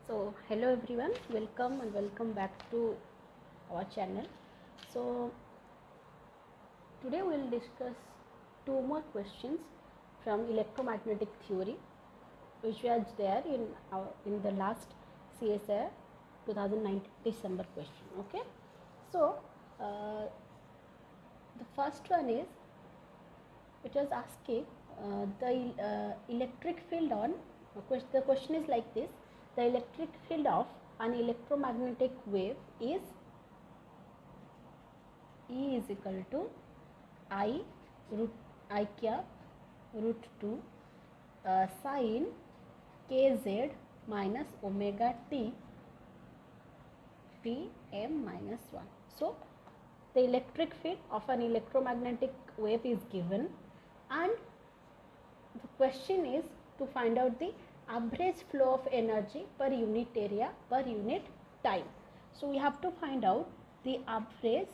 So hello everyone, welcome back to our channel. So today we will discuss two more questions from electromagnetic theory which was there in the last CSIR 2019 December question. Okay, so the first one is, it was asking the electric field on the question is like this: the electric field of an electromagnetic wave is E is equal to I root I cap root 2 sine kz minus omega t m minus 1. So the electric field of an electromagnetic wave is given, and the question is to find out the average flow of energy per unit area per unit time. So we have to find out the average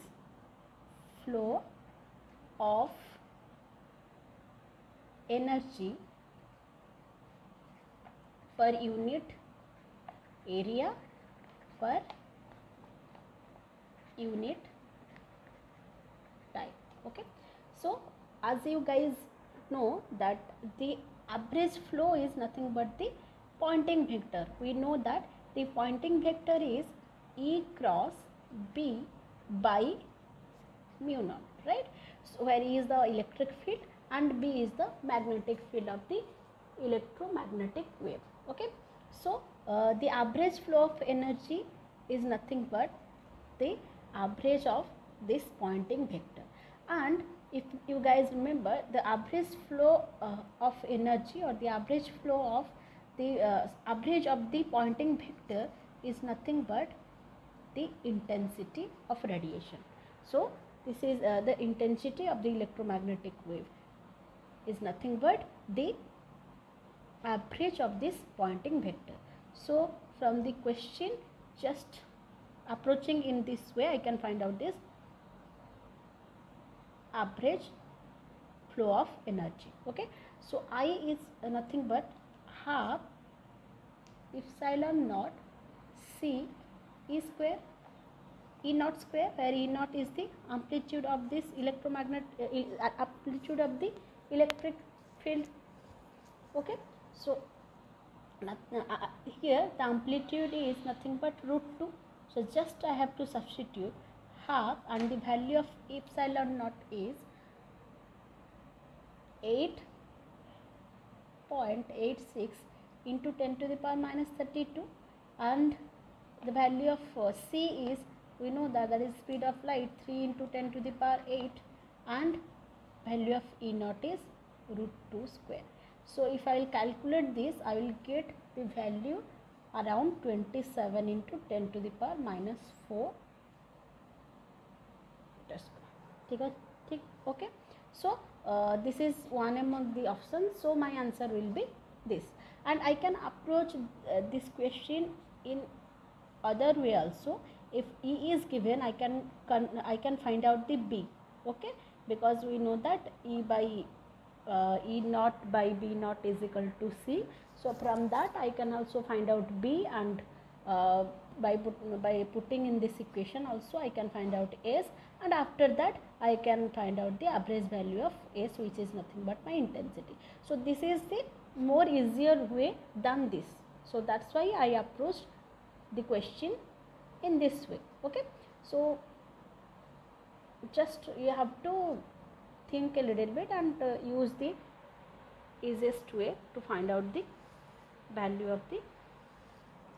flow of energy per unit area per unit time. Okay, so as you guys know that the average flow is nothing but the Poynting vector. We know that the Poynting vector is E cross B by mu naught, right? So where E is the electric field and B is the magnetic field of the electromagnetic wave. Okay, so the average flow of energy is nothing but the average of this Poynting vector. And if you guys remember, the average flow of energy, or the average flow of the average of the Poynting vector is nothing but the intensity of radiation. So this is the intensity of the electromagnetic wave is nothing but the average of this Poynting vector. So from the question, just approaching in this way, I can find out this average flow of energy. Okay, so I is nothing but half epsilon naught C E square E naught square, where E naught is the amplitude of this amplitude of the electric field. Okay, so here the amplitude is nothing but root 2. So just I have to substitute half, and the value of epsilon naught is 8.86 into 10 to the power minus 32, and the value of C is, we know that is speed of light, 3 into 10 to the power 8, and value of E naught is root 2 square. So if I will calculate this, I will get the value around 27 into 10 to the power minus 4. Okay, so this is one among the options, so my answer will be this. And I can approach this question in other way also. If E is given, I can find out the B. Okay, because we know that E by E naught by B naught is equal to C. So from that I can also find out B, and by putting in this equation also I can find out S, and after that I can find out the average value of S, which is nothing but my intensity. So this is the more easier way than this. So that's why I approached the question in this way. Okay, so just you have to think a little bit and use the easiest way to find out the value of the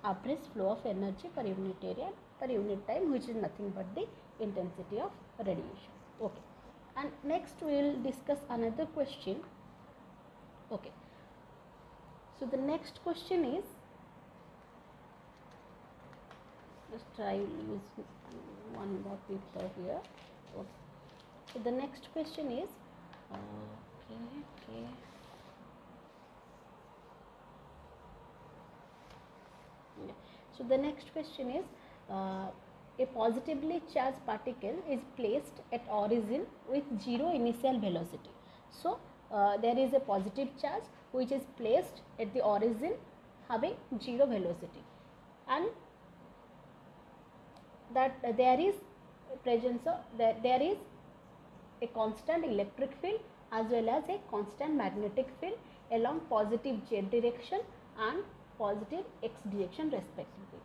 average flow of energy per unit area per unit time, which is nothing but the intensity of radiation. Okay, and next we will discuss another question. Okay, so the next question is, just I will use one more paper here. Okay. So the next question is, So the next question is, a positively charged particle is placed at origin with 0 initial velocity. So there is a positive charge which is placed at the origin having 0 velocity. and that there is presence of there is a constant electric field as well as a constant magnetic field along positive z direction and positive x direction respectively.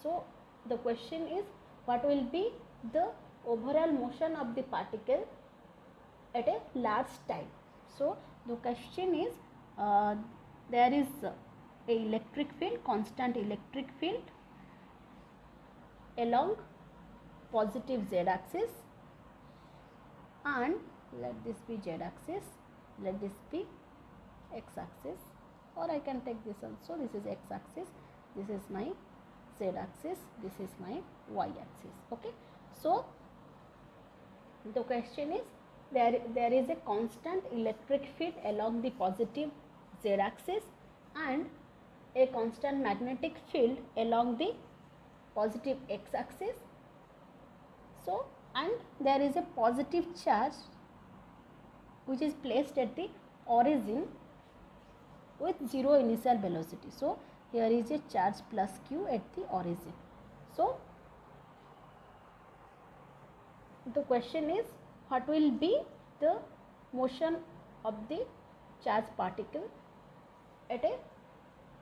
So the question is, what will be the overall motion of the particle at a large time? So the question is, there is a electric field, constant electric field along positive z axis, and let this be z axis, let this be x axis, or I can take this also. This is x axis, this is my z axis, this is my y axis. Okay, so the question is, there is a constant electric field along the positive z axis and a constant magnetic field along the positive x axis. So, and there is a positive charge which is placed at the origin with zero initial velocity. So here is a charge plus q at the origin. So the question is, what will be the motion of the charged particle at a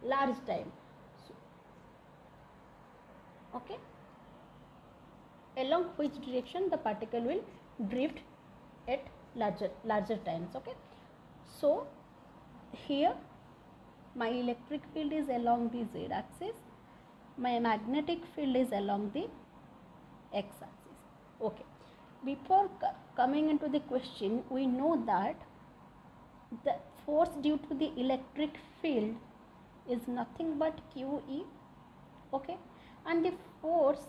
large time? So, okay, along which direction the particle will drift at larger times. Okay, so here my electric field is along the z axis, my magnetic field is along the x axis. Okay, before coming into the question, we know that the force due to the electric field is nothing but QE. Okay, and the force,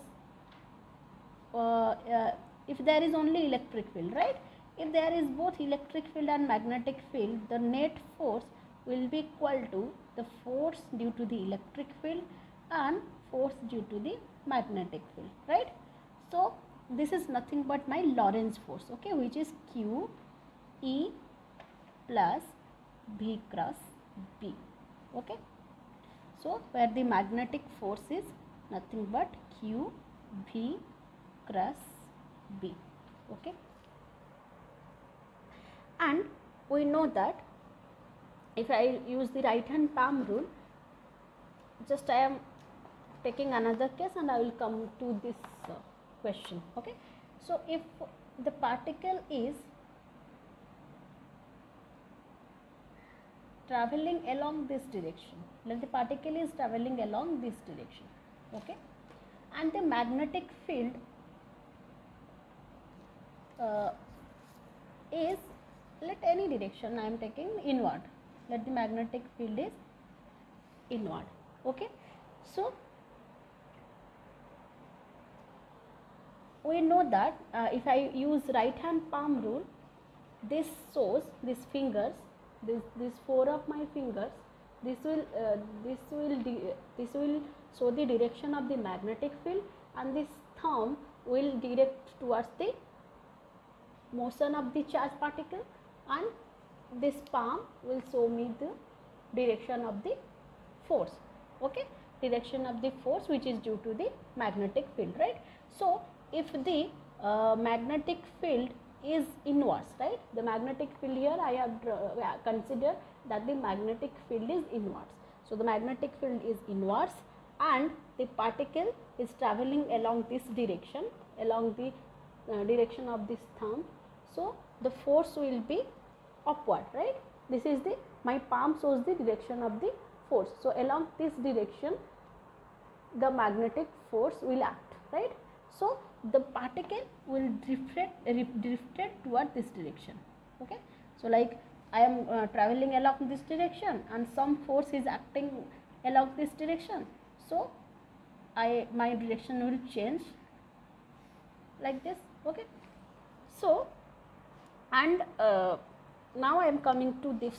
if there is only electric field, right? If there is both electric field and magnetic field, the net force will be equal to the force due to the electric field and force due to the magnetic field, right? So this is nothing but my Lorentz force, okay, which is Q E plus V cross B. Okay, so where the magnetic force is nothing but Q V cross B. Okay, and we know that if I use the right hand palm rule, just I am taking another case and I will come to this question. Okay, so if the particle is traveling along this direction, let the particle is traveling along this direction, okay, and the magnetic field is, let any direction I am taking inward, let the magnetic field is inward. Okay, so we know that if I use right hand palm rule, this shows these fingers, this four of my fingers, this will show the direction of the magnetic field, and this thumb will direct towards the motion of the charged particle, and this palm will show me the direction of the force. Okay, direction of the force which is due to the magnetic field, right? So if the magnetic field is inverse, right, the magnetic field here I have considered that the magnetic field is inverse. So the magnetic field is inverse and the particle is traveling along this direction, along the direction of this thumb. So the force will be upward, right? This is the, my palm shows the direction of the force. So along this direction the magnetic force will act, right? So the particle will drifted toward this direction. Okay, so like I am traveling along this direction and some force is acting along this direction, so my direction will change like this. Okay, so and now I am coming to this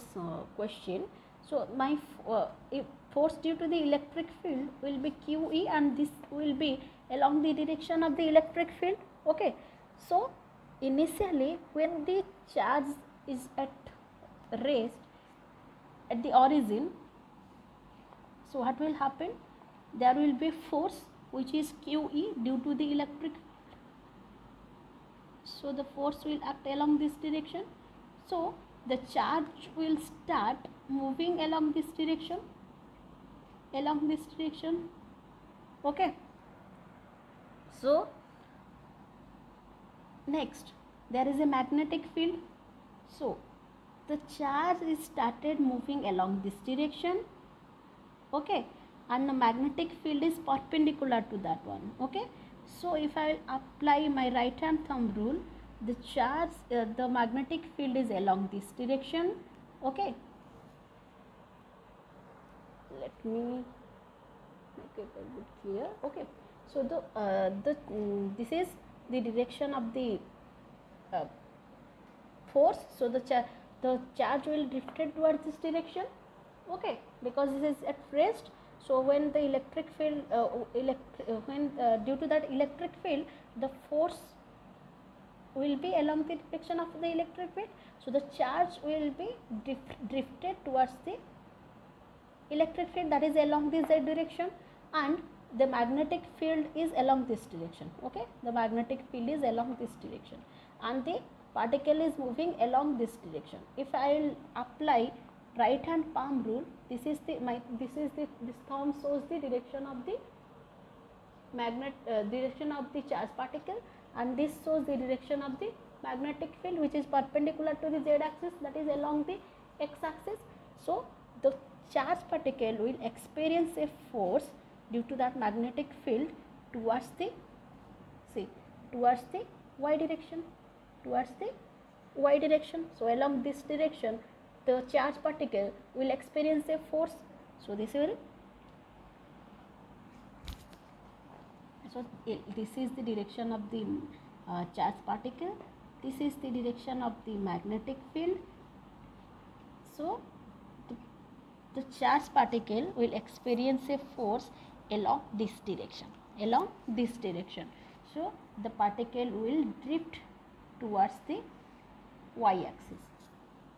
question. So my if force due to the electric field will be QE, and this will be along the direction of the electric field. Okay, so initially when the charge is at rest at the origin, so what will happen? there will be force which is QE due to the electric field. So the force will act along this direction. So the charge will start moving along this direction, okay. So next there is a magnetic field. So the charge is started moving along this direction, okay, and the magnetic field is perpendicular to that one, okay. So if I apply my right hand thumb rule, the charge the magnetic field is along this direction, okay. Let me make it a bit clear, okay. So this is the direction of the force. So the charge will drifted towards this direction, okay, because this is at rest. So when the electric field due to that electric field, the force will be along the direction of the electric field. So the charge will be drifted towards the electric field, that is along this z direction, and the magnetic field is along this direction, okay. The magnetic field is along this direction and the particle is moving along this direction. If I will apply right hand palm rule, this thumb shows the direction of the direction of the charge particle, and this shows the direction of the magnetic field which is perpendicular to the z axis, that is along the x axis. So the charge particle will experience a force due to that magnetic field towards the y direction, So along this direction the charge particle will experience a force. So this is the direction of the charge particle, this is the direction of the magnetic field. So the charge particle will experience a force along this direction, So the particle will drift towards the y axis,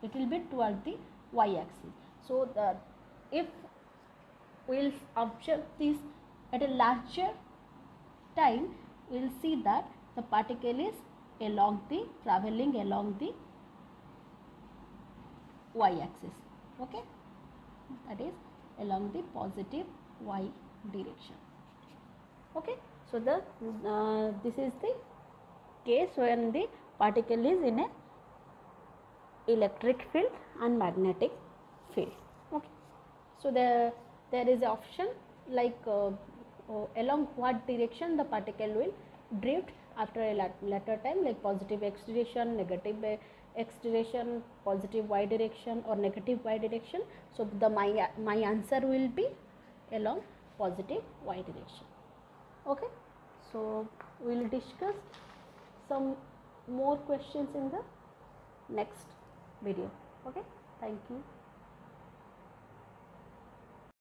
it will be towards the y axis. So if we will observe this at a larger time, we will see that the particle is traveling along the y axis, okay, that is along the positive y direction, okay. So this is the case when the particle is in a electric field and magnetic field, okay. So there is an option like along what direction the particle will drift after a later time, like positive x direction, negative x direction, positive y direction or negative y direction. So my answer will be along positive y direction, okay. So we will discuss some more questions in the next video, okay. Thank you.